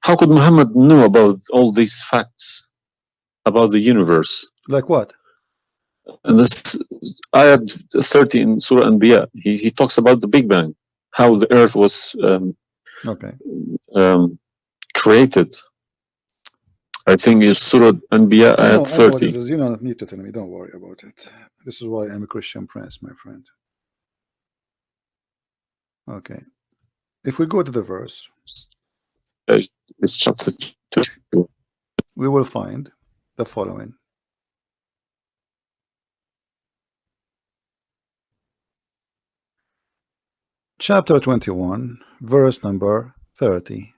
How could Muhammad know about all these facts about the universe? Like what? And this ayat 30 in Surah Anbiya, he talks about the Big Bang, how the earth was created. I think it's Surah Anbiya ayat 30. I know what it is. You don't need to tell me. Don't worry about it. This is why I'm a Christian prince, my friend. Okay. If we go to the verse, it's chapter 2. We will find the following. Chapter 21, verse number 30.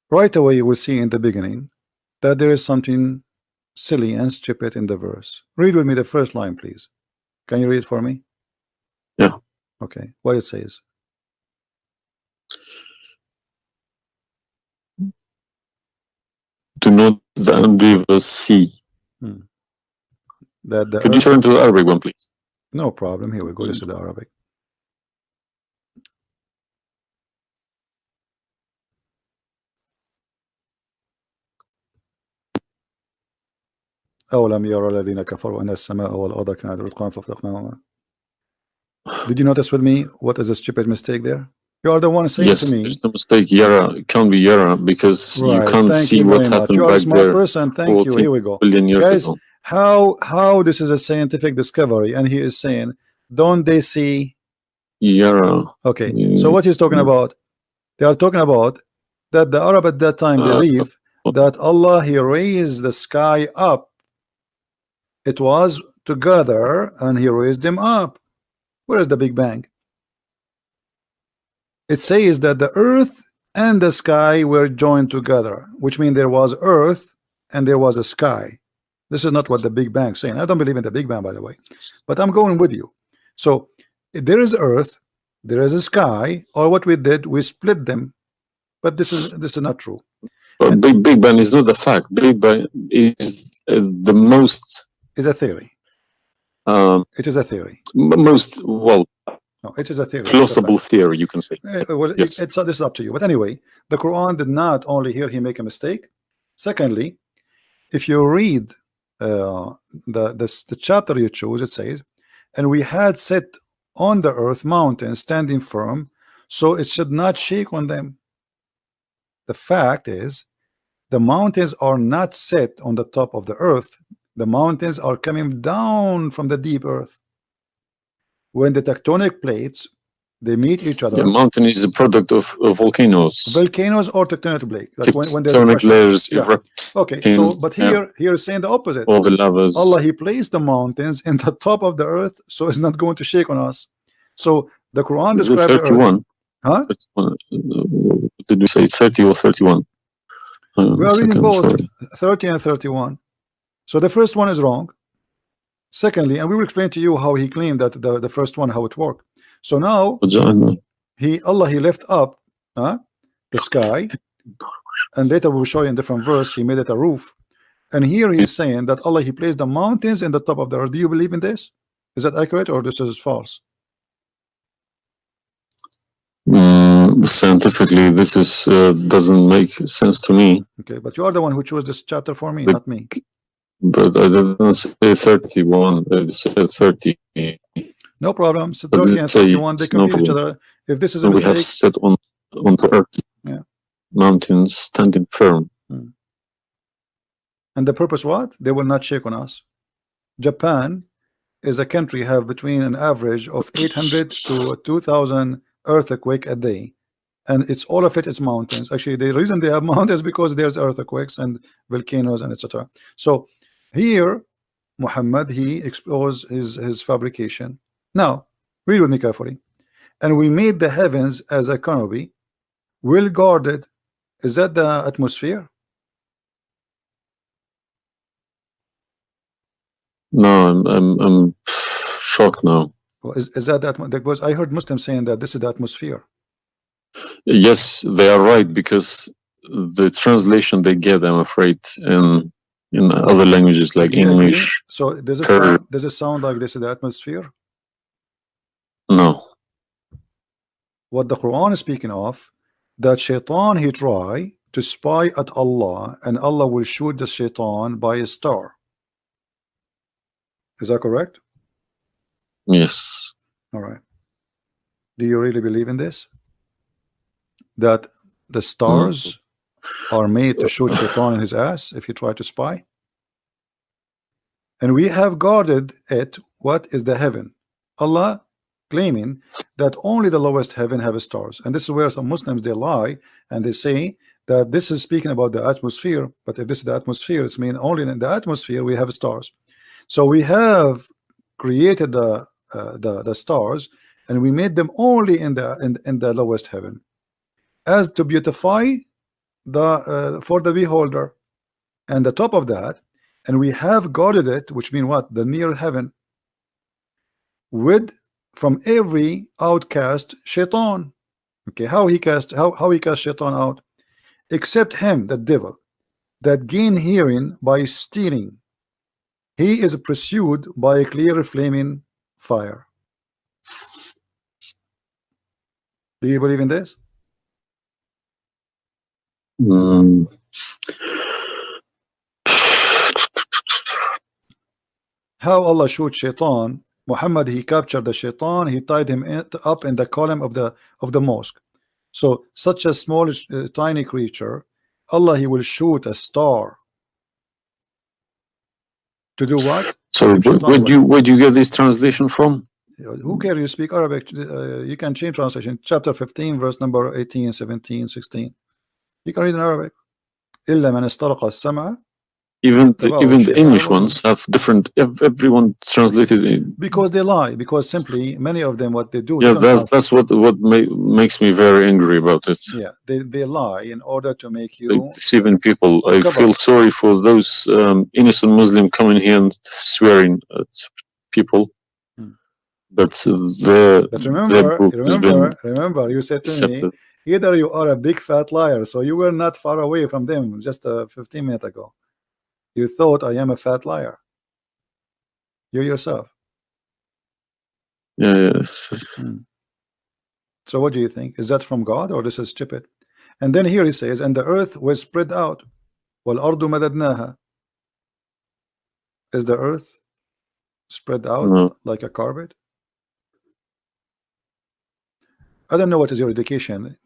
Right away you will see in the beginning that there is something silly and stupid in the verse. Read with me the first line, please. Can you read it for me? Yeah. Okay. What it says? Do not the unbelievers see. That the Could you turn to the Arabic one, please? No problem. Here we go. This is the Arabic. أولم يرى الذين كفروا أن السماء والأرض كانت رتقا ففتقناهما. Did you notice with me what is a stupid mistake there? You are the one saying to me. Yes, it's a mistake. Yara, it can't be Yara because you can't see what happened you are back a smart there. person. Thank you. Here we go. Guys, how this is a scientific discovery, and he is saying, don't they see Yara? Okay, so what he's talking about, they are talking about that the Arab at that time believe that Allah, he raised the sky up. It was together and he raised them up. Where is the Big Bang? It says that the earth and the sky were joined together, which means there was earth and there was a sky. This is not what the Big Bang is saying. I don't believe in the Big Bang, by the way, but I'm going with you. So there is earth, there is a sky, or what we did, we split them. But this is not true. But Big Bang is not a fact. Big Bang is the most. Is a theory. It is a theory. Most no, it is a theory. Plausible theory, you can say. Well, yes. This is up to you. But anyway, the Quran did not only here he make a mistake. Secondly, if you read the chapter you choose, it says, and we had set on the earth mountains standing firm, so it should not shake on them. The fact is, the mountains are not set on the top of the earth. The mountains are coming down from the deep earth. When the tectonic plates they meet each other. The mountain is a product of volcanoes. Volcanoes or tectonic plate. Like when tectonic layers erupt. Okay, so but here is saying the opposite. All the lavas. Allah, he placed the mountains in the top of the earth, so it's not going to shake on us. So the Quran describes 31. Huh? 31. Did we say 30 or 31? We are reading both 30 and 31. So the first one is wrong. Secondly, and we will explain to you how he claimed that the first one, how it worked. So now Allah he left up the sky, and later we'll show you in different verse he made it a roof. And here he's saying that Allah he placed the mountains in the top of the earth. Do you believe in this? Is that accurate or this is false? Scientifically, this is doesn't make sense to me. Okay, but you are the one who chose this chapter for me, not me. But I didn't say 31. I said 30. No problem. So 30 and 31 they complete each other. If this is a mistake, we have set on the earth, mountains standing firm. And the purpose what? They will not shake on us. Japan is a country have between an average of 800 to 2,000 earthquake a day, and it's all of it is mountains. Actually, the reason they have mountains because there's earthquakes and volcanoes and etc. So here Muhammad he exposed his fabrication. Now read with me carefully. And we made the heavens as a canopy, well guarded. Is that the atmosphere? No, I'm shocked now. Well, is that because I heard Muslims saying that this is the atmosphere? Yes, they are right, because the translation they get, I'm afraid, in other languages like English. So does it sound like this is the atmosphere? No. What the Quran is speaking of, that shaitan he try to spy at Allah, and Allah will shoot the shaitan by a star. Is that correct? Yes. All right. Do you really believe in this? That the stars are made to shoot shaitan in his ass if you try to spy? And we have guarded it. What is the heaven? Allah claiming that only the lowest heaven have stars, and this is where some Muslims they lie and they say that this is speaking about the atmosphere. But if this is the atmosphere, it's mean only in the atmosphere we have stars. So we have created the stars, and we made them only in the lowest heaven, as to beautify the for the beholder, and the top of that, and we have guarded it, which mean what? The near heaven, with from every outcast shaitan. Okay, how he cast shaitan out? Except him, the devil, that gain hearing by stealing. He is pursued by a clear flaming fire. Do you believe in this? How Allah shoot shaitan? Muhammad, he captured the shaitan, he tied him up in the column of the mosque. So such a small tiny creature, Allah he will shoot a star to do what? So where do you get this translation from? Who cares? You speak Arabic, you can change translation. Chapter 15 verse number 18, 17, 16. You can read in Arabic. إلا من استرق السمع. Even the English ones have different. Everyone translated it because they lie. Because simply many of them, what they do. Yeah, that's what makes me very angry about it. Yeah, they lie in order to make you deceiving people. I feel sorry for those innocent Muslim coming here and swearing at people. But remember, you said to me, either you are a big fat liar. So you were not far away from them just 15 minutes ago. You thought I am a fat liar. You yourself. Yeah. So what do you think? Is that from God or this is stupid? And then here he says, and the earth was spread out. وَالْأَرْضُ مَدَدْنَاهَا. Is the earth spread out like a carpet? I don't know what is your education.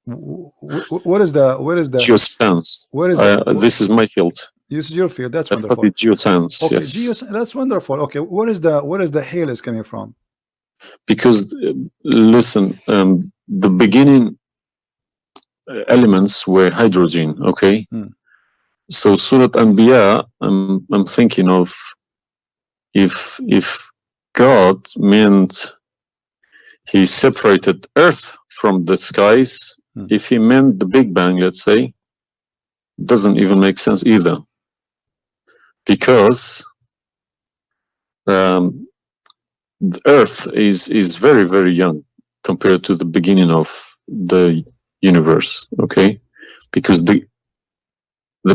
What is the geoscience? This is my field. This is your field. That's wonderful. Geoscience. Okay, yes. That's wonderful. Okay, where is the hail is coming from? Because listen, the beginning elements were hydrogen. Okay, so Surat Anbiya, I'm thinking of if God meant he separated Earth from the skies, if he meant the Big Bang, let's say, doesn't even make sense either. Because the Earth is very, very young compared to the beginning of the universe, okay? Because the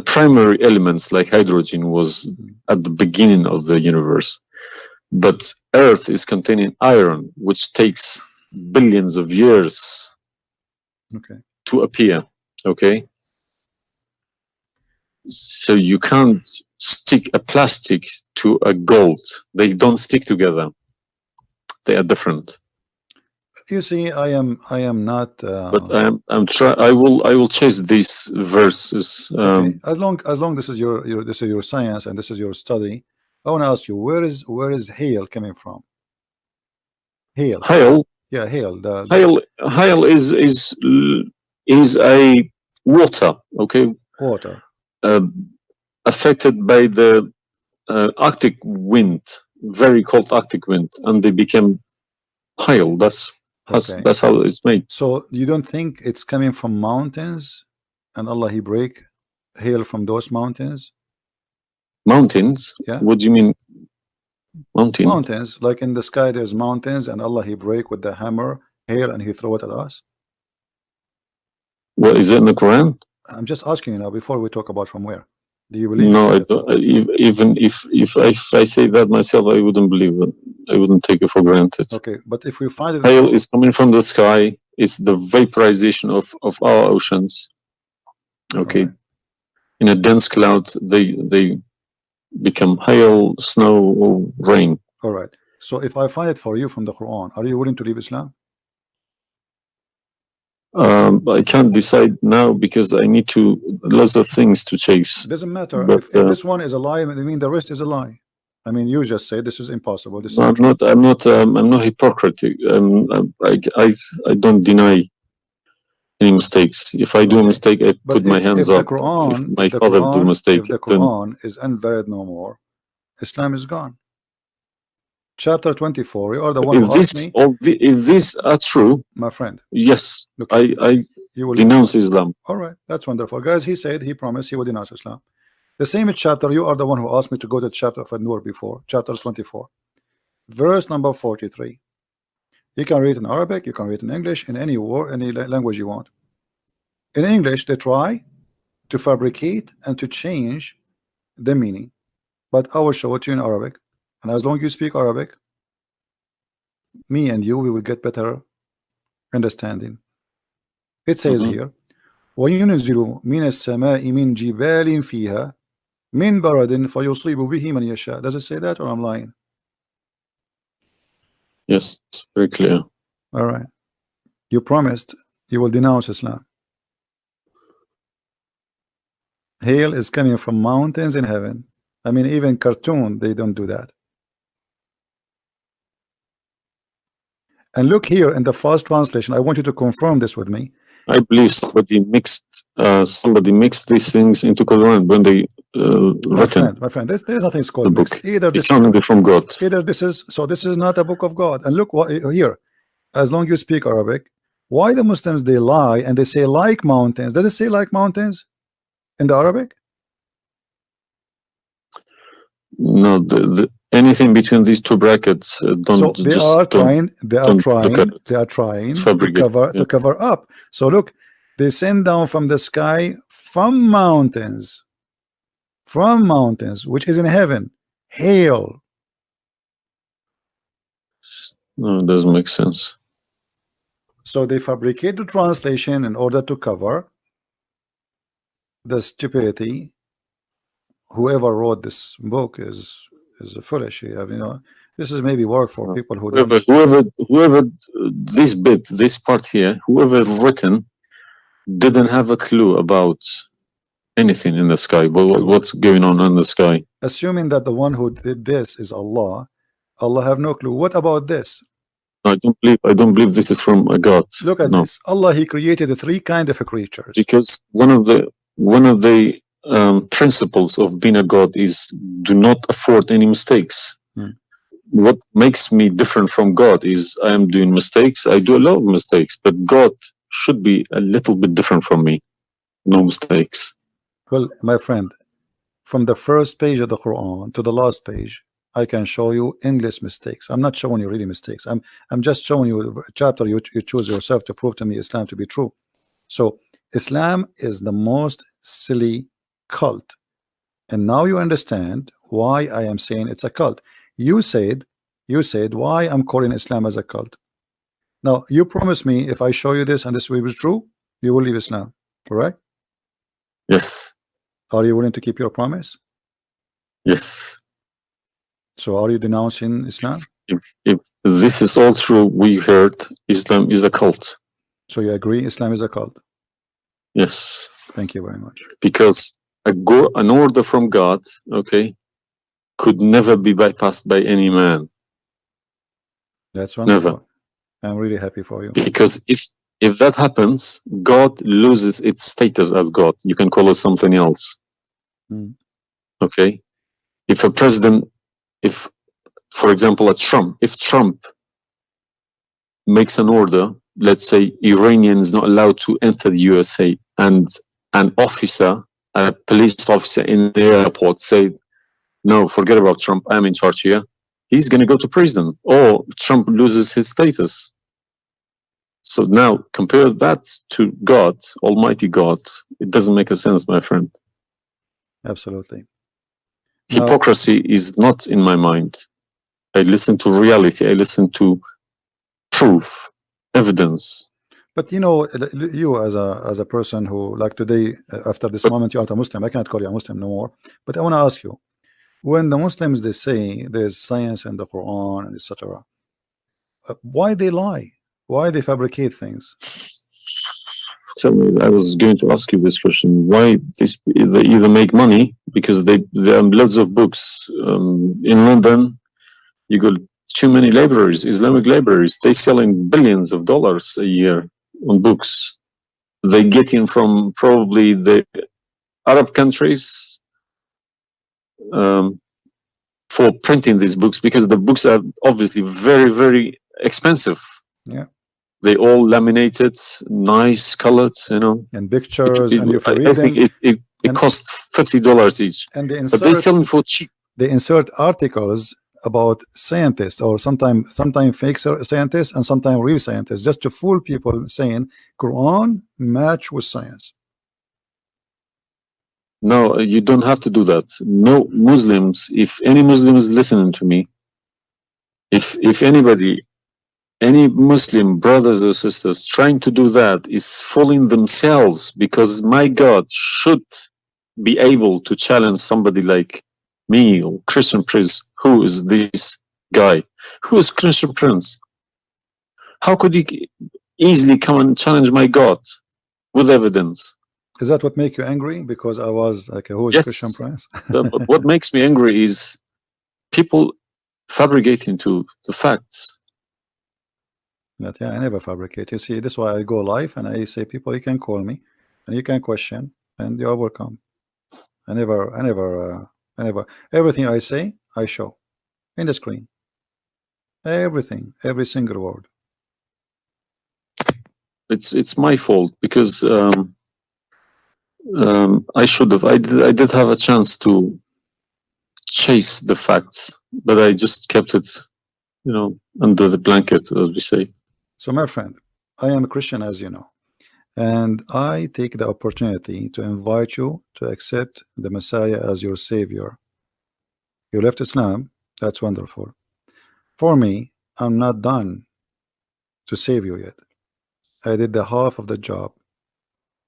primary elements like hydrogen was at the beginning of the universe. But Earth is containing iron, which takes billions of years to appear, okay? So you can't stick a plastic to a gold. They don't stick together. They are different. You see, I am not. But I will chase these verses. Okay. As long this is your science and this is your study, I want to ask you, where is hail coming from? Hail. Yeah, hail. Hail is a water. Okay. Water. Affected by the Arctic wind, very cold Arctic wind, and they became hail. That's how it's made. So you don't think it's coming from mountains, and Allah he break hail from those mountains? Mountains? Yeah. What do you mean? Mountains, like in the sky, there's mountains, and Allah he break with the hammer hail, and he throw it at us. Well, is it in the Quran? I'm just asking you now before we talk about from where. Do you believe? No, I don't. Even if I say that myself, I wouldn't believe it. take it for granted. Okay, but if we find it, Hail is coming from the sky. It's the vaporization of our oceans. Okay, right. in a dense cloud, they become hail, snow, or rain. All right. So if I find it for you from the Quran, are you willing to leave Islam? I can't decide now because I need lots of things to chase. It doesn't matter. But If this one is a lie, I mean the rest is a lie. I mean, you just say this is impossible. This is I'm not hypocritic. I don't deny any mistakes. If I do a mistake, I put my hands up. If my father do a mistake, if the Quran is invalid no more, Islam is gone. Chapter 24. You are the one who asked me. If these are true, my friend, yes, okay, I you will denounce Islam. All right, that's wonderful, guys. He said he promised he would denounce Islam. The same chapter. You are the one who asked me to go to chapter of An-Nur before. Chapter 24, verse number 43. You can read in Arabic. You can read in English. In any word, any language you want. In English, they try to fabricate and to change the meaning, but I will show it to you in Arabic. And as long as you speak Arabic, me and you, we will get better understanding. It says here, وَيُنْزِلُ مِنَ السَّمَاءِ مِنْ جِبَالٍ فِيهَا مِنْ بَرَدٍ فَيُصِيبُ بِهِ مَنْ يَشَاءُ. Does it say that, or I'm lying? Yes, very clear. All right. You promised you will denounce Islam. Hail is coming from mountains in heaven. I mean, even cartoon, they don't do that. And look here in the first translation. I want you to confirm this with me. I believe somebody mixed these things into Quran when they written. My friend, there's nothing called the book. mixed. Either this is from God. Either this is this is not a book of God. And look what here. As long as you speak Arabic, why the Muslims they lie and they say like mountains? Does it say like mountains in the Arabic? No, anything between these two brackets don't. So they are trying to cover up. So look, they send down from the sky from mountains, which is in heaven, hail. No, it doesn't make sense. So they fabricate the translation in order to cover the stupidity. Whoever wrote this book is foolish. This is maybe work for people who whoever this part here, whoever written didn't have a clue about anything in the sky. What's going on in the sky? Assuming that the one who did this is Allah have no clue. What about this? I don't believe this is from a God. Look at this. Allah, he created the three kind of creatures. Because one of the principles of being a God is do not afford any mistakes. What makes me different from God is I am doing mistakes. I do a lot of mistakes, but God should be a little bit different from me. No mistakes. Well, my friend, from the first page of the Quran to the last page, I can show you endless mistakes. I'm not showing you really mistakes. I'm just showing you a chapter you choose yourself to prove to me Islam to be true. So Islam is the most silly cult, and now you understand why I am saying it's a cult. You said why I'm calling Islam as a cult. Now you promise me if I show you this and this will be true, you will leave Islam, correct? Yes. Are you willing to keep your promise? Yes. So are you denouncing Islam? If this is all true, we heard Islam is a cult. So you agree Islam is a cult? Yes. Thank you very much. Because an order from God, okay, could never be bypassed by any man. That's wonderful. Never. I'm really happy for you. Because if that happens, God loses its status as God. You can call it something else. Okay? If a president, for example, if Trump makes an order, let's say Iranian is not allowed to enter the USA, and an officer, a police officer in the airport say, no, forget about Trump, I'm in charge here, he's going to go to prison, or Trump loses his status. So now compare that to God, Almighty God. It doesn't make a sense, my friend. Absolutely. Hypocrisy is not in my mind. I listen to reality. I listen to proof, evidence. But you know, you as a person who, like today, after this But moment, you are a Muslim. I cannot call you a Muslim no more. But I want to ask you, when the Muslims they say there's science in the Quran and etc., why they lie? Why they fabricate things? tell me, I was going to ask you this question: why they either make money because there are loads of books in London. You got too many libraries, Islamic libraries. They selling billions of dollars a year on books. They get in from probably the Arab countries um, for printing these books because the books are obviously very, very expensive. Yeah, They all laminated, nice colored, you know. and pictures, and if you I read think them, it and costs $50 each, and but they sell them for cheap. they insert articles about scientists, or sometimes fake scientists and sometimes real scientists, just to fool people, saying Quran match with science. No, you don't have to do that. No Muslims, if any Muslim is listening to me, if anybody, any Muslim brothers or sisters trying to do that is fooling themselves, because my God should be able to challenge somebody like me or Christian Prince. Who is this guy? Who is Christian Prince? How could he easily come and challenge my God with evidence? Is that what make you angry? Because I was like, who is Christian Yes. Prince? But what makes me angry is people fabricating to the facts. But yeah, I never fabricate. You see, this is why I go live and I say, people, you can call me and you can question, and you are welcome. I never, everything I say, I show in the screen. Everything, every single word. It's my fault because I should have. I did have a chance to chase the facts, but I just kept it, you know, under the blanket, as we say. So, my friend, I am a Christian, as you know, and I take the opportunity to invite you to accept the Messiah as your Savior. You left Islam, that's wonderful. For me, I'm not done to save you yet. I did the half of the job,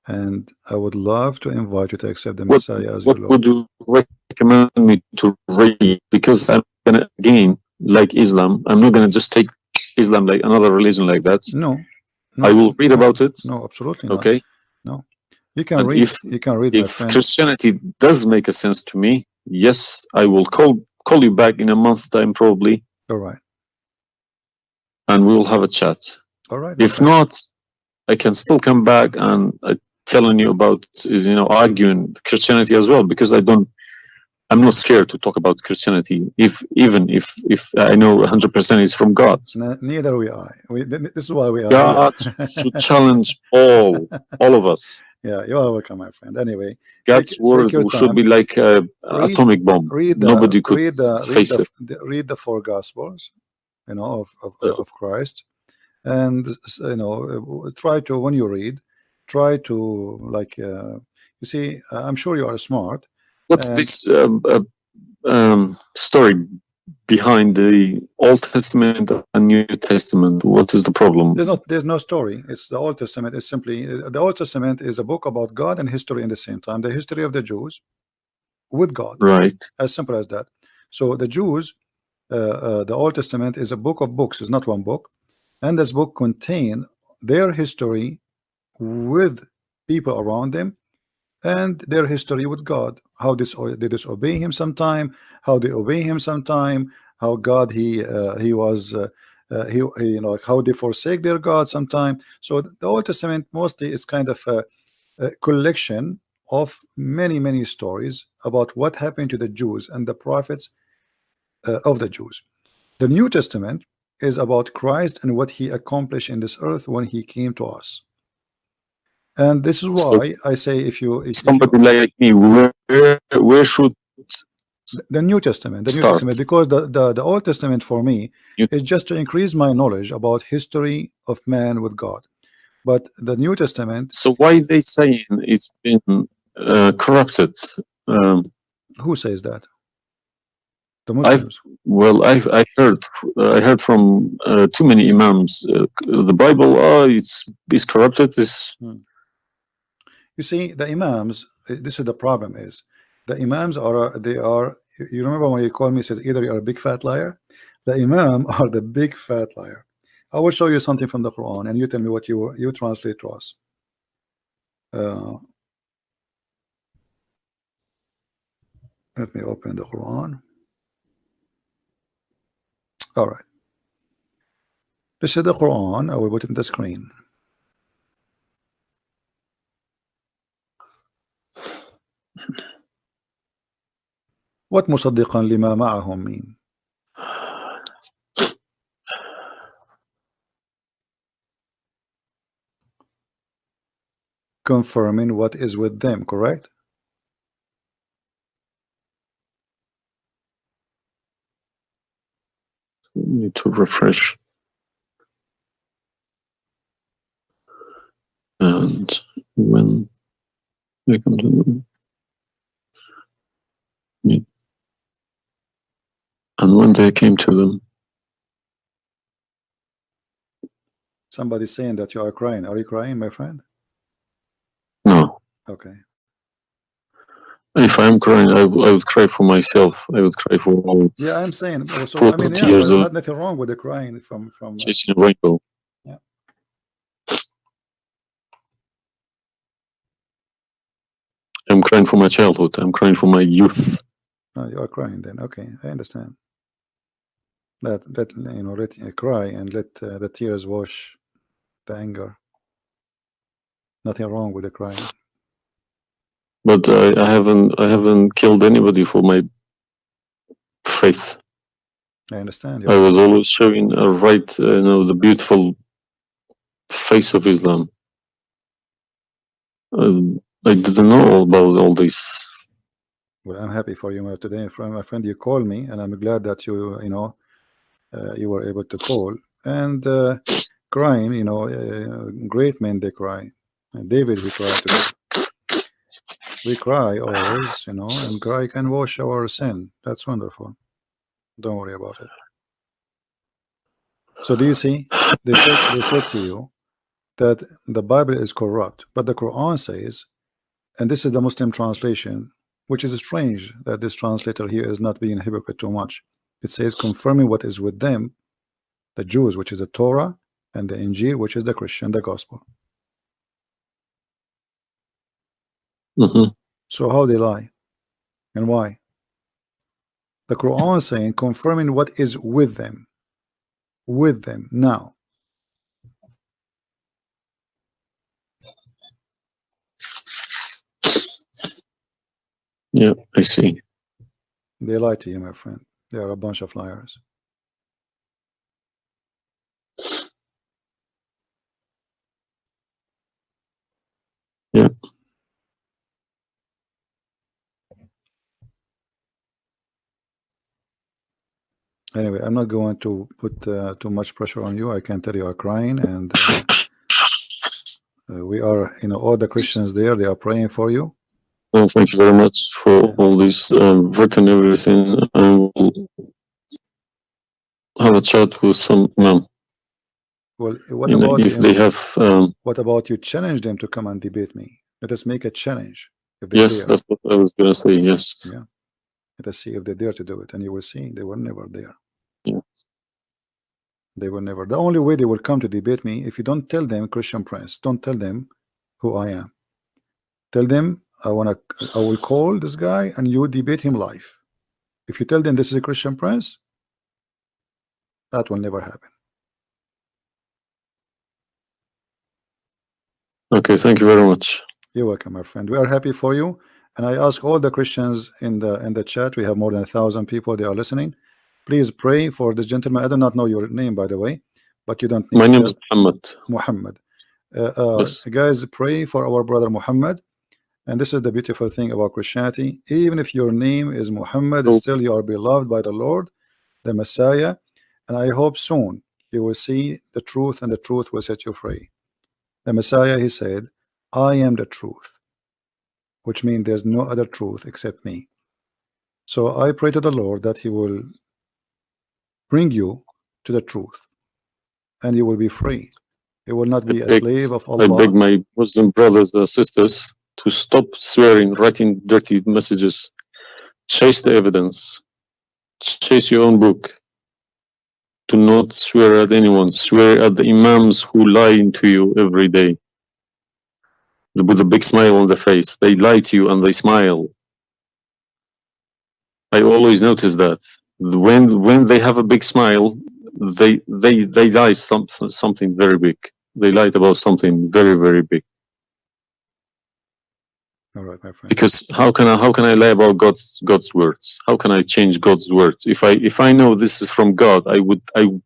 and I would love to invite you to accept the Messiah as your What Lord. would you recommend me to read? Because I'm gonna, again, like Islam, I'm not gonna just take Islam like another religion like that. No, I will read no, about it. no, absolutely not. Okay. No, you can And read. You can read, my if friend. Christianity does make a sense to me, yes, I will call you back in a month's time probably, All right, and we will have a chat. all right, my If friend. not, I can still come back and telling you about, you know, arguing Christianity as well, because I'm not scared to talk about Christianity, even if I know 100% is from God. Neither we are. This is why we are God here. should challenge all of us. Yeah, you are welcome, my friend. Anyway, God's take word your should be time. like an Read, atomic bomb. read Nobody could face it. read the four Gospels, you know, Uh, of Christ, and you know, try to, when you read, try to, like, you see, I'm sure you are smart, What's and this story behind the Old Testament and New Testament? What is the problem? there's no story. It's the Old Testament. It's simply, the Old Testament is a book about God and history in the same time. The history of the Jews with God, Right. as simple as that. So the Jews, the Old Testament is a book of books. It's not one book, and this book contain their history with people around them, and their history with God. How they disobey Him sometime, how they obey Him sometime, how God He was he, you know, like how they forsake their God sometime. So the Old Testament mostly is kind of a collection of many stories about what happened to the Jews and the prophets of the Jews. The New Testament is about Christ and what He accomplished in this earth when He came to us. And this is So why I say, if you somebody like me, where should the New Testament, start? because the Old Testament for me You, is just to increase my knowledge about history of man with God. But the New Testament, so why they saying it's been corrupted? Um, who says that? The Muslims. I heard from too many imams. The Bible, it's corrupted. You see, the imams. This is the problem. Is the imams are they are. You remember when you called me? Says either you are a big fat liar. The imam are the big fat liar. I will show you something from the Quran, and you tell me what you translate to us. Let me open the Quran. All right. This is the Quran. I will put it in the screen. What مصدقا لما معهم mean? Confirming what is with them, correct? Need to refresh. And when they come to them, and when they came to them, Somebody saying that you are crying. Are you crying, my friend? no. Okay. If I'm crying, I would cry for myself. I would cry for all. Yeah, I'm saying. So 40 I mean, yeah, years but of nothing wrong with the crying from. chasing a rainbow. Yeah. I'm crying for my childhood. I'm crying for my youth. No, you are crying then. Okay, I understand. That you know, let cry and let the tears wash the anger. Nothing wrong with the crying. But I haven't killed anybody for my faith. I understand. I was always showing the beautiful face of Islam. I didn't know about all this. Well, I'm happy for you today, my friend. You called me, and I'm glad that you you were able to call. And crying, great men they cry. And David, he cried to God. We cry always, and cry can wash our sin. That's wonderful. Don't worry about it. So do you see? They said to you that the Bible is corrupt, but the Quran says, and this is the Muslim translation, which is strange that this translator here is not being hypocrite too much. It says confirming what is with them, the Jews, which is the Torah, and the Injil, which is the Christian, the gospel. So how they lie and why? The Quran is saying confirming what is with them now. Yeah, I see. They lie to you, my friend. They are a bunch of liars. Yeah. Anyway, I'm not going to put too much pressure on you. I can tell you are crying, and we are, all the Christians there, they are praying for you. Well, thank you very much for all this written everything. I will have a chat with some imam. Well, what about if they have? What about you challenge them to come and debate me? Let us make a challenge. If they Yes, dare. that's what I was gonna say. Yes. Yeah. Let us see if they dare to do it, and you will see they were never there. Yeah. They were never. The only way they will come to debate me, if you don't tell them, Christian Prince, don't tell them who I am. Tell them I will call this guy and you debate him live. If you tell them this is a Christian Prince, that will never happen. Okay, thank you very much. You're welcome, my friend. We are happy for you, and I ask all the Christians in the chat. We have more than 1,000 people. They are listening. Please pray for this gentleman. I do not know your name, by the way, but you don't need. My name is Muhammad. Muhammad. Yes. Guys, pray for our brother Muhammad. And this is the beautiful thing about Christianity. Even if your name is Muhammad, still you are beloved by the Lord, the Messiah. And I hope soon you will see the truth, and the truth will set you free. The Messiah, he said, I am the truth, which means there's no other truth except me. So I pray to the Lord that He will bring you to the truth, and you will be free. You will not be a slave of I beg Allah. my Muslim brothers and sisters to stop swearing, writing dirty messages. Chase the evidence. Chase your own book. Do not swear at anyone. Swear at the imams who lie to you every day. With a big smile on their face. They lie to you and they smile. I always notice that. When they have a big smile, they lie something very big. They lied about something very, very big. All right, my friend. Because how can I lie about God's words? How can I change God's words? If I know this is from God, I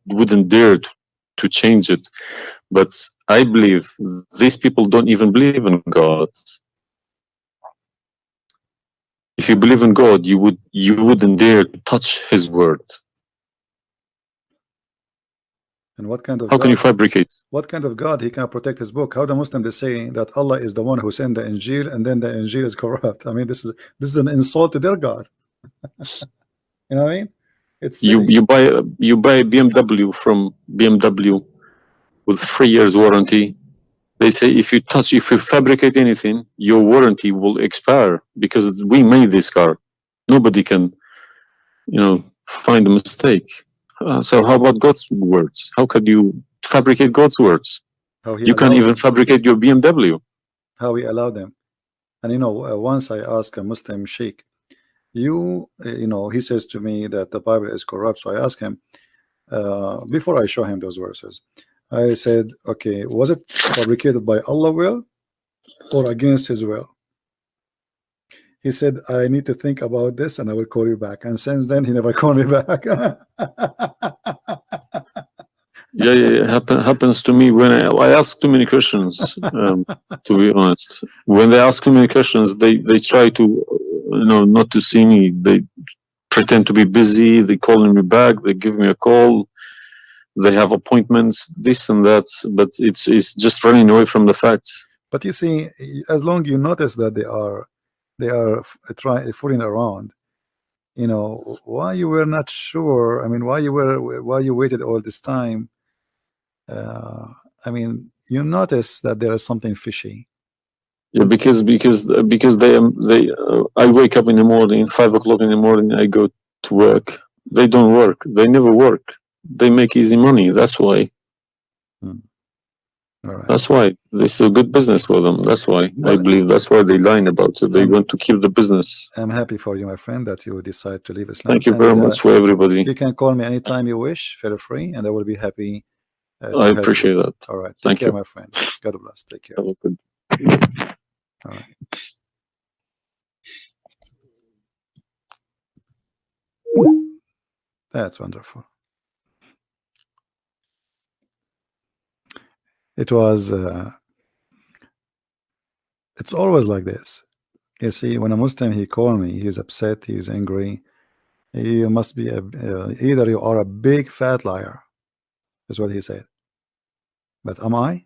wouldn't dare to change it. But I believe these people don't even believe in God. If you believe in God, you wouldn't dare to touch His word. And what kind of How God, can you fabricate? what kind of God he can protect his book? How the Muslim is saying that Allah is the one who sent the Injil, and then the Injil is corrupt? I mean, this is an insult to their God. You know what I mean? It's silly. You buy a BMW from BMW with 3 years warranty. They say if you fabricate anything, your warranty will expire because we made this car. Nobody can, find a mistake. So how about God's words? How could you fabricate God's words? How he You can't allowed even them. fabricate your BMW. How he allowed them. And once I asked a Muslim sheikh, he says to me that the Bible is corrupt. So I asked him, before I show him those verses, I said, okay, was it fabricated by Allah will or against his will? He said, I need to think about this and I will call you back. And since then, he never called me back. Yeah. Happens to me when I ask too many questions. To be honest, when they ask too many questions, they try to, not to see me. They pretend to be busy. They calling me back. They give me a call. They have appointments, this and that. But it's just running away from the facts. But you see, as long you notice that they are fooling around, why you were not sure? I mean, why you waited all this time? I mean, you notice that there is something fishy. Yeah, because I wake up in the morning, 5 o'clock in the morning. I go to work. They don't work. They never work. They make easy money. That's why. All right. That's why this is a good business for them. That's why Well, I believe that's why they lying about it. They want to keep the business. I'm happy for you, my friend, that you decide to leave Islam. Thank you very much for everybody. You can call me anytime you wish, feel free, and I will be happy. I appreciate that. All right. Take Thank care, you. my friend. God bless. Take care. Have a good. All right. That's wonderful. It was. It's always like this. You see, when a Muslim he call me, he's upset, he's angry. He must be either you are a big fat liar, is what he said. But am I?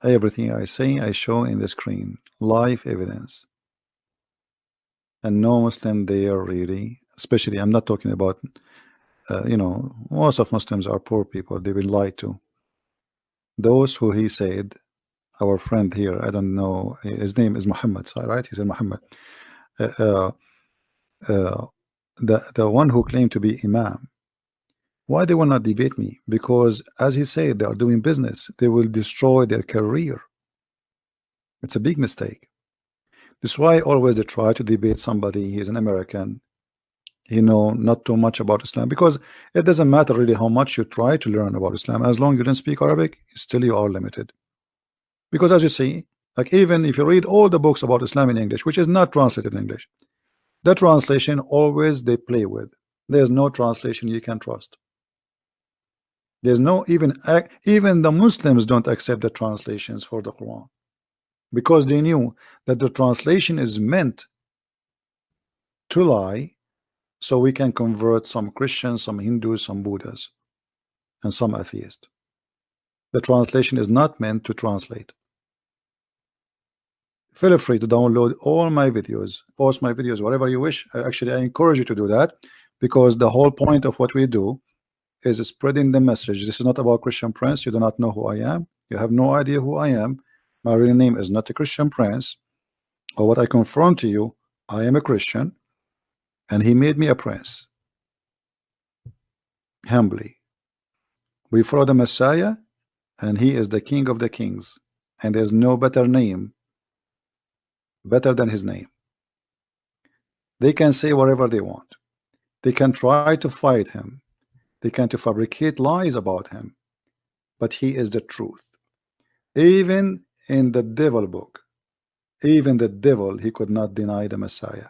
Everything I say, I show in the screen, live evidence. And no Muslim there really, especially I'm not talking about, most of Muslims are poor people. They've been lied to. Those who he said, our friend here, I don't know, his name is Muhammad, right? He said Muhammad. The one who claimed to be Imam. Why they will not debate me? Because as he said, they are doing business. They will destroy their career. It's a big mistake. That's why always they try to debate somebody. He's an American. He know not too much about Islam, because it doesn't matter really how much you try to learn about Islam. As long as you don't speak Arabic, still you are limited. Because as you see, like even if you read all the books about Islam in English, which is not translated in English, the translation always they play with. There's no translation you can trust. There's no even the Muslims don't accept the translations for the Quran, because they knew that the translation is meant to lie, so we can convert some Christians, some Hindus, some Buddhas, and some atheists. The translation is not meant to translate. Feel free to download all my videos, post my videos, whatever you wish. Actually, I encourage you to do that, because the whole point of what we do is spreading the message. This is not about Christian Prince. You do not know who I am. You have no idea who I am. My real name is not a Christian Prince. Or what I confront to you, I am a Christian, and he made me a prince. Humbly. We follow the Messiah, and he is the King of the Kings. And there's no better name, better than his name. They can say whatever they want. They can try to fight him. They can to fabricate lies about him. But he is the truth. Even in the devil book, even the devil, he could not deny the Messiah.